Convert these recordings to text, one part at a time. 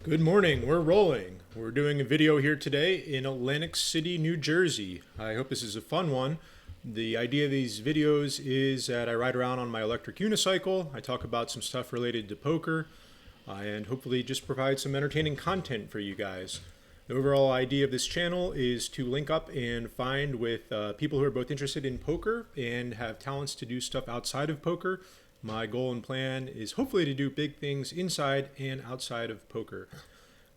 Good morning, we're rolling. We're doing a video here today in Atlantic City, New Jersey. I hope this is a fun one. The idea of these videos is that I ride around on my electric unicycle, I talk about some stuff related to poker, and hopefully just provide some entertaining content for you guys. The overall idea of this channel is to link up and find with people who are both interested in poker and have talents to do stuff outside of poker. My goal and plan is hopefully to do big things inside and outside of poker.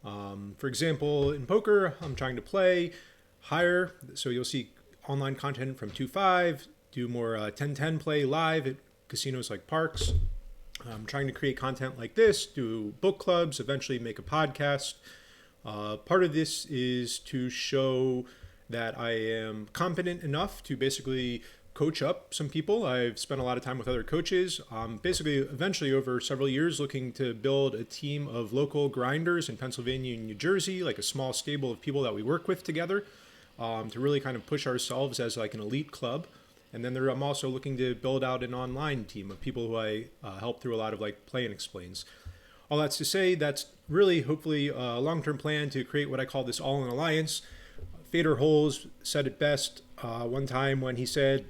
For example, in poker, I'm trying to play higher, so you'll see online content from 2.5, do more 10-10 play live at casinos like Parks. I'm trying to create content like this, do book clubs, eventually make a podcast. Part of this is to show that I am competent enough to basically coach up some people. I've spent a lot of time with other coaches. Basically, eventually over several years, looking to build a team of local grinders in Pennsylvania and New Jersey, like a small stable of people that we work with together, to really kind of push ourselves as like an elite club. And then I'm also looking to build out an online team of people who I help through a lot of like play and explains. All that's to say, that's really hopefully a long-term plan to create what I call this all-in alliance. Fader Holes said it best one time when he said,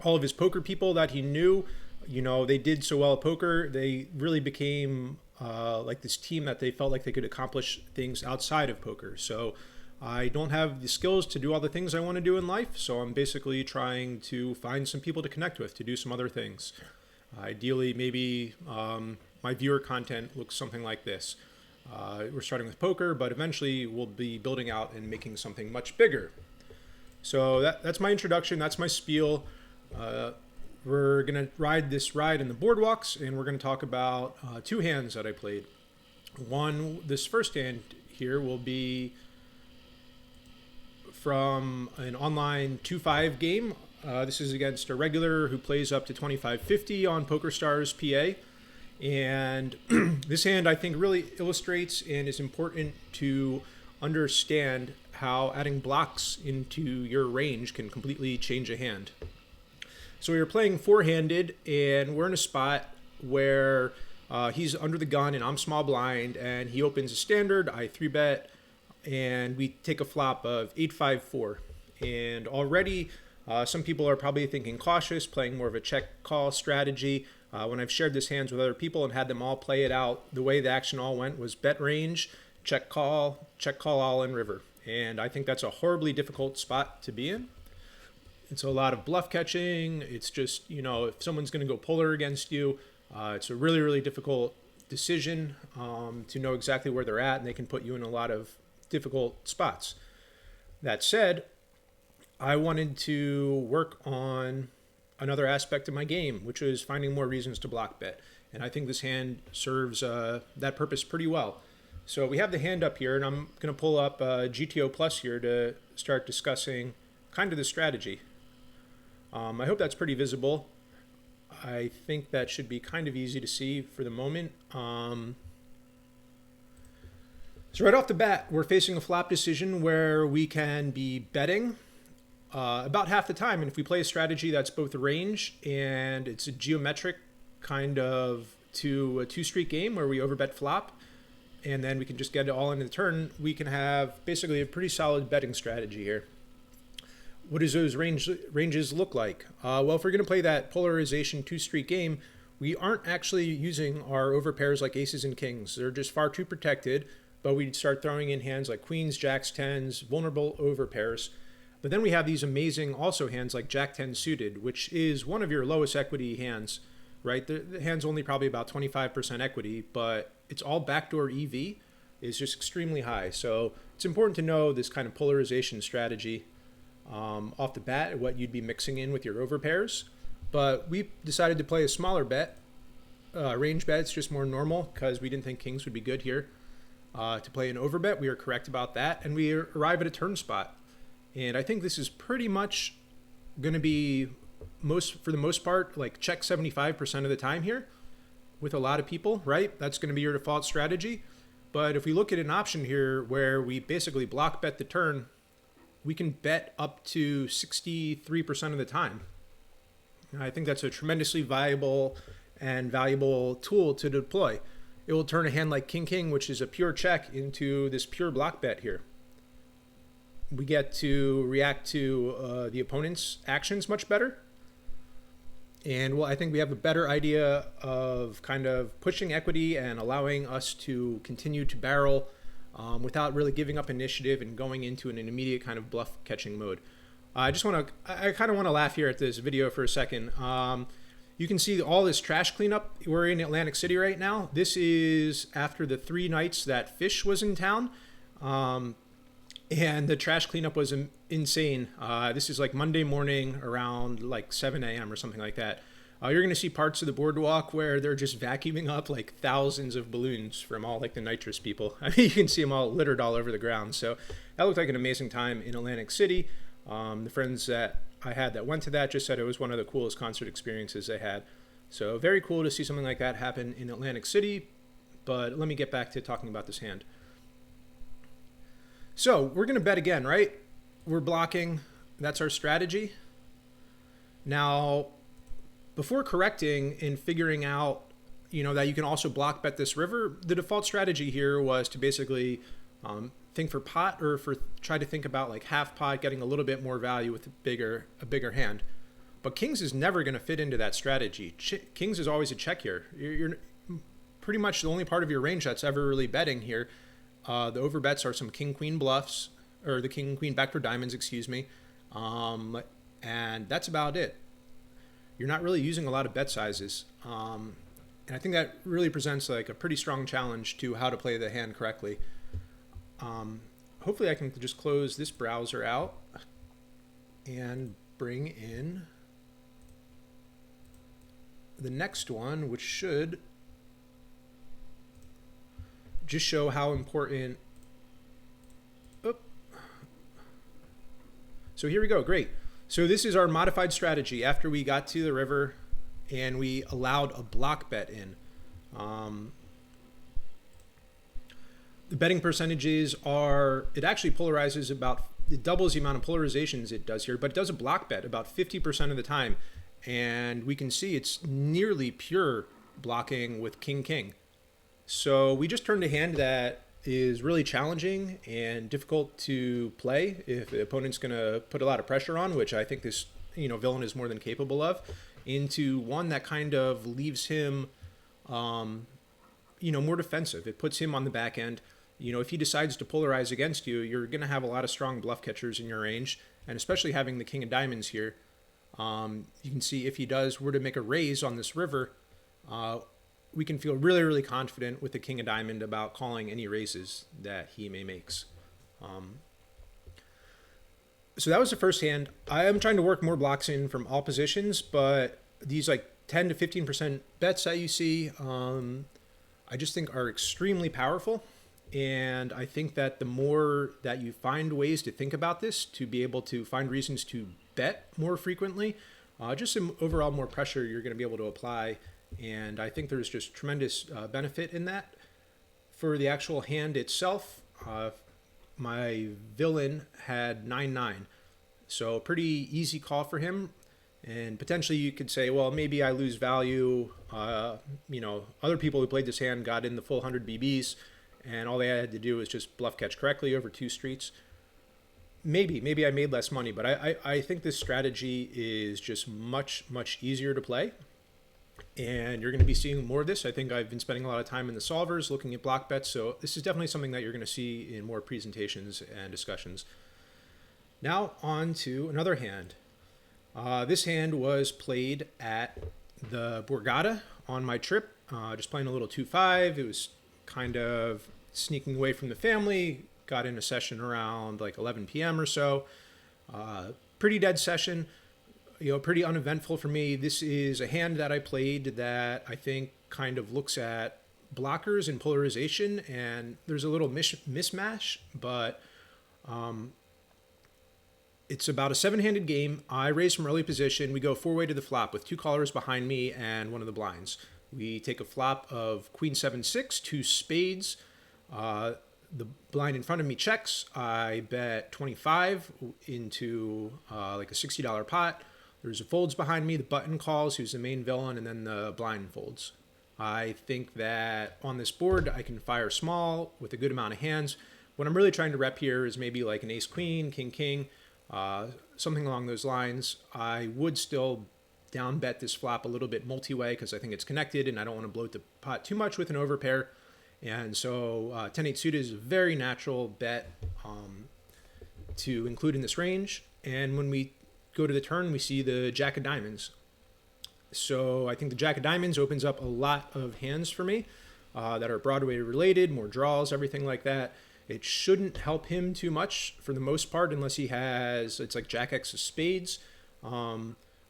all of his poker people that he knew, they did so well at poker, they really became like this team that they felt like they could accomplish things outside of poker. So I don't have the skills to do all the things I want to do in life, so I'm basically trying to find some people to connect with to do some other things. Ideally, maybe my viewer content looks something like this. We're starting with poker, but eventually we'll be building out and making something much bigger. So that's my introduction, that's my spiel. We're going to ride this ride in the boardwalks, and we're going to talk about two hands that I played. This first hand here will be from an online 2-5 game. This is against a regular who plays up to 25.50 on PokerStars PA. And this hand, I think, really illustrates and is important to understand how adding blocks into your range can completely change a hand. So we were playing four-handed, and we're in a spot where he's under the gun and I'm small blind, and he opens a standard, I 3-bet, and we take a flop of 8-5-4. And already some people are probably thinking cautious, playing more of a check call strategy. When I've shared this hands with other people and had them all play it out, the way the action all went was bet range, check call all in river. And I think that's a horribly difficult spot to be in. It's a lot of bluff catching. It's just, if someone's going to go polar against you, it's a really, really difficult decision to know exactly where they're at, and they can put you in a lot of difficult spots. That said, I wanted to work on another aspect of my game, which is finding more reasons to block bet. And I think this hand serves that purpose pretty well. So we have the hand up here, and I'm going to pull up GTO Plus here to start discussing kind of the strategy. I hope that's pretty visible. I think that should be kind of easy to see for the moment. So right off the bat, we're facing a flop decision where we can be betting about half the time. And if we play a strategy that's both a range and it's a geometric kind of to a two-street game where we overbet flop, and then we can just get it all into the turn, we can have basically a pretty solid betting strategy here. What does those ranges look like? Well, if we're going to play that polarization two-street game, we aren't actually using our overpairs like aces and kings. They're just far too protected, but we'd start throwing in hands like queens, jacks, tens, vulnerable overpairs. But then we have these amazing also hands like jack 10 suited, which is one of your lowest equity hands, right? The hand's only probably about 25% equity, but it's all backdoor EV is just extremely high. So it's important to know this kind of polarization strategy off the bat, what you'd be mixing in with your overpairs. But we decided to play a smaller bet, range bet. It's just more normal because we didn't think kings would be good here. To play an overbet, we were correct about that, and we arrive at a turn spot. And I think this is pretty much going to be for the most part, like check 75% of the time here with a lot of people, right? That's going to be your default strategy. But if we look at an option here where we basically block bet the turn, we can bet up to 63% of the time. And I think that's a tremendously viable and valuable tool to deploy. it will turn a hand like King King, which is a pure check, into this pure block bet here. We get to react to the opponent's actions much better. And well, I think we have a better idea of kind of pushing equity and allowing us to continue to barrel without really giving up initiative and going into an immediate kind of bluff catching mode. I kind of want to laugh here at this video for a second. You can see all this trash cleanup. We're in Atlantic City right now. This is after the 3 nights that Phish was in town. And the trash cleanup was insane. This is like Monday morning around like 7 a.m. or something like that. You're going to see parts of the boardwalk where they're just vacuuming up like thousands of balloons from all like the nitrous people. I mean, you can see them all littered all over the ground. So that looked like an amazing time in Atlantic City. The friends that I had that went to that just said it was one of the coolest concert experiences they had. So very cool to see something like that happen in Atlantic City. But let me get back to talking about this hand. So we're going to bet again, right? We're blocking. That's our strategy. Now, before correcting and figuring out, that you can also block bet this river, the default strategy here was to basically think for pot or try to think about like half pot, getting a little bit more value with a bigger hand. But Kings is never going to fit into that strategy. Kings is always a check here. You're pretty much the only part of your range that's ever really betting here. The overbets are some King-Queen bluffs, or the King-Queen backdoor diamonds, excuse me. And that's about it. You're not really using a lot of bet sizes. And I think that really presents like a pretty strong challenge to how to play the hand correctly. Hopefully I can just close this browser out and bring in the next one, which should just show how important. So here we go. Great. So this is our modified strategy after we got to the river and we allowed a block bet in. The betting percentages are, it actually polarizes it doubles the amount of polarizations it does here, but it does a block bet about 50% of the time. And we can see it's nearly pure blocking with King King. So we just turned a hand that is really challenging and difficult to play if the opponent's going to put a lot of pressure on, which I think this villain is more than capable of, into one that kind of leaves him more defensive. It puts him on the back end. If he decides to polarize against you, you're going to have a lot of strong bluff catchers in your range, and especially having the King of Diamonds here. You can see if he were to make a raise on this river, we can feel really, really confident with the King of Diamond about calling any raises that he may make. So that was the first hand. I am trying to work more blocks in from all positions, but these like 10 to 15% bets that you see, I just think are extremely powerful. And I think that the more that you find ways to think about this, to be able to find reasons to bet more frequently, just some overall more pressure you're going to be able to apply. And I think there's just tremendous benefit in that. For the actual hand itself, my villain had 9-9. So pretty easy call for him. And potentially you could say, well, maybe I lose value. Other people who played this hand got in the full 100 BBs, and all they had to do was just bluff catch correctly over 2 streets. Maybe I made less money, but I think this strategy is just much, much easier to play. And you're going to be seeing more of this. I think I've been spending a lot of time in the solvers looking at block bets. So this is definitely something that you're going to see in more presentations and discussions. Now on to another hand. This hand was played at the Borgata on my trip, just playing a little 2-5. It was kind of sneaking away from the family, got in a session around like 11 p.m. or so. Pretty dead session, pretty uneventful for me. This is a hand that I played that I think kind of looks at blockers and polarization, and there's a little mismatch, but it's about a 7-handed game. I raise from early position. We go 4-way to the flop with 2 callers behind me and one of the blinds. We take a flop of Queen 7-6, 2 spades. The blind in front of me checks. I bet 25 into like a $60 pot. There's a folds behind me. The button calls, who's the main villain, and then the blind folds. I think that on this board, I can fire small with a good amount of hands. What I'm really trying to rep here is maybe like an ace queen, king king, something along those lines. I would still down bet this flop a little bit multi-way because I think it's connected and I don't want to bloat the pot too much with an overpair. And so 10-8 suited is a very natural bet to include in this range. And when we go to the turn, we see the jack of diamonds. So I think the jack of diamonds opens up a lot of hands for me that are Broadway related, more draws, everything like that. It shouldn't help him too much for the most part unless he has, it's like jack X of spades,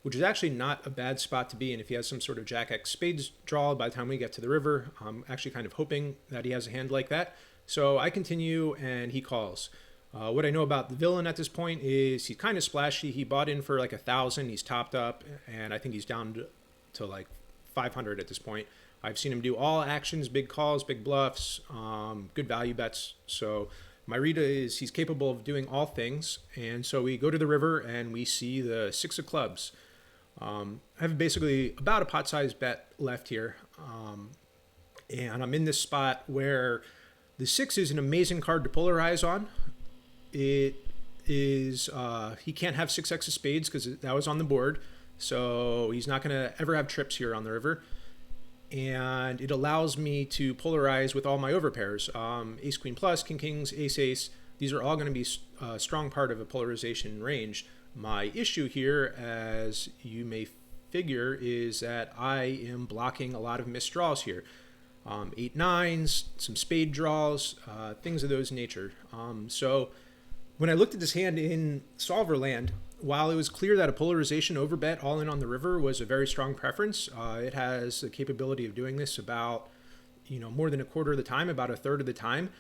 which is actually not a bad spot to be in if he has some sort of jack X spades draw by the time we get to the river. I'm actually kind of hoping that he has a hand like that. So I continue and he calls. What I know about the villain at this point is he's kind of splashy. He bought in for like 1,000. He's topped up, and I think he's down to like 500 at this point. I've seen him do all actions, big calls, big bluffs, good value bets. So my read is he's capable of doing all things. And so we go to the river and we see the 6 of clubs. I have basically about a pot-sized bet left here. And I'm in this spot where the 6 is an amazing card to polarize on. It is, he can't have 6x of spades because that was on the board. So he's not going to ever have trips here on the river. And it allows me to polarize with all my overpairs. Ace queen plus, king kings, ace ace. These are all going to be a strong part of a polarization range. My issue here, as you may figure, is that I am blocking a lot of missed draws here. 8 9s, some spade draws, things of those nature. So when I looked at this hand in solver land, while it was clear that a polarization overbet all in on the river was a very strong preference, it has the capability of doing this about, more than a quarter of the time, about a third of the time.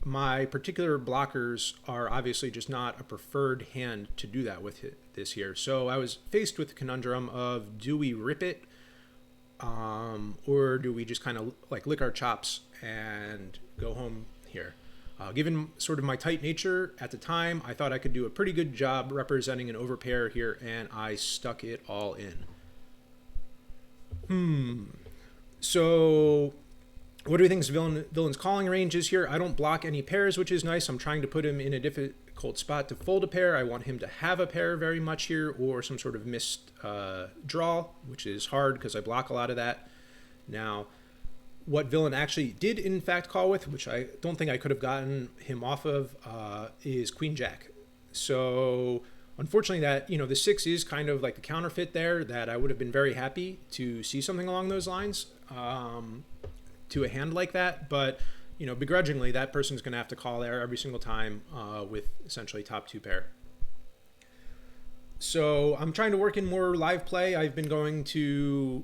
My particular blockers are obviously just not a preferred hand to do that with this here. So I was faced with the conundrum of, do we rip it or do we just kind of like lick our chops and go home here? Given sort of my tight nature at the time, I thought I could do a pretty good job representing an overpair here, and I stuck it all in. So what do we think is villain's calling range is here? I don't block any pairs, which is nice. I'm trying to put him in a difficult spot to fold a pair. I want him to have a pair very much here, or some sort of missed draw, which is hard because I block a lot of that. Now, what villain actually did in fact call with, which I don't think I could have gotten him off of, is queen jack. So unfortunately that, the 6 is kind of like the counterfeit there, that I would have been very happy to see something along those lines to a hand like that. But, begrudgingly, that person's going to have to call there every single time with essentially top 2 pair. So I'm trying to work in more live play. I've been going to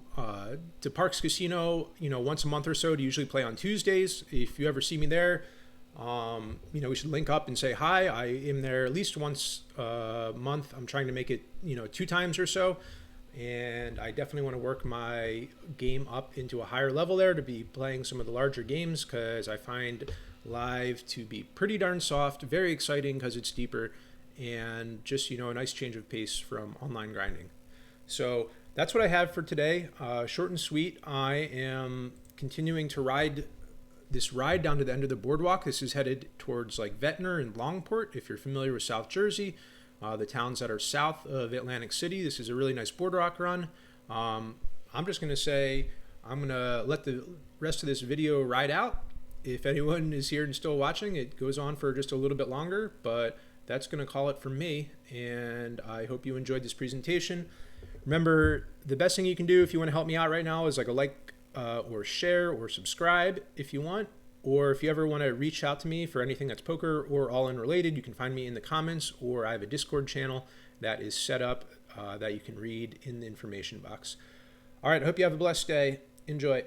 Parks Casino, once a month or so to usually play on Tuesdays. If you ever see me there, we should link up and say hi. I am there at least once a month. I'm trying to make it, 2 times or so. And I definitely want to work my game up into a higher level there to be playing some of the larger games, because I find live to be pretty darn soft, very exciting because it's deeper, and just, a nice change of pace from online grinding. So that's what I have for today. Short and sweet. I am continuing to ride down to the end of the boardwalk. This is headed towards like Ventnor and Longport, if you're familiar with South Jersey, the towns that are south of Atlantic City. This is a really nice boardwalk run. I'm just going to say I'm going to let the rest of this video ride out. If anyone is here and still watching, it goes on for just a little bit longer, but that's going to call it from me, and I hope you enjoyed this presentation. Remember, the best thing you can do if you want to help me out right now is like a like or share or subscribe if you want. Or if you ever want to reach out to me for anything that's poker or all-in related, you can find me in the comments, or I have a Discord channel that is set up that you can read in the information box. All right, I hope you have a blessed day. Enjoy.